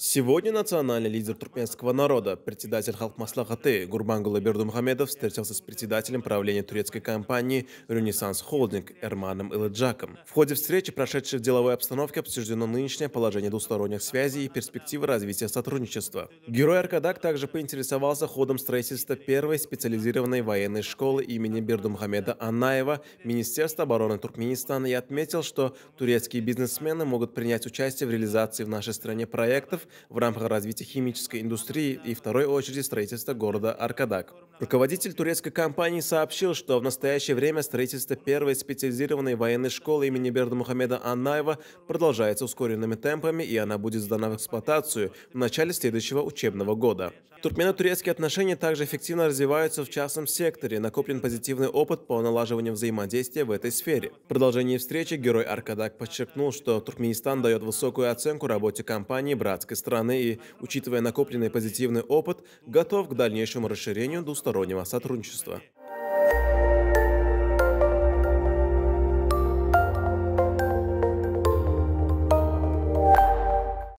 Сегодня национальный лидер туркменского народа, председатель Халк-Маслахаты Гурбангулы Бердумухамедов встретился с председателем правления турецкой компании «Ренессанс Холдинг» Эрманом Илыджаком. В ходе встречи, прошедшей в деловой обстановке, обсуждено нынешнее положение двусторонних связей и перспективы развития сотрудничества. Герой Аркадак также поинтересовался ходом строительства первой специализированной военной школы имени Бердумухамеда Аннаева Министерства обороны Туркменистана и отметил, что турецкие бизнесмены могут принять участие в реализации в нашей стране проектов в рамках развития химической индустрии и, в второй очереди, строительства города Аркадак. Руководитель турецкой компании сообщил, что в настоящее время строительство первой специализированной военной школы имени Бердымухамеда Аннаева продолжается ускоренными темпами, и она будет сдана в эксплуатацию в начале следующего учебного года. Туркмено-турецкие отношения также эффективно развиваются в частном секторе, накоплен позитивный опыт по налаживанию взаимодействия в этой сфере. В продолжении встречи герой Аркадак подчеркнул, что Туркменистан дает высокую оценку работе компании братской страны и, учитывая накопленный позитивный опыт, готов к дальнейшему расширению двустороннего сотрудничества.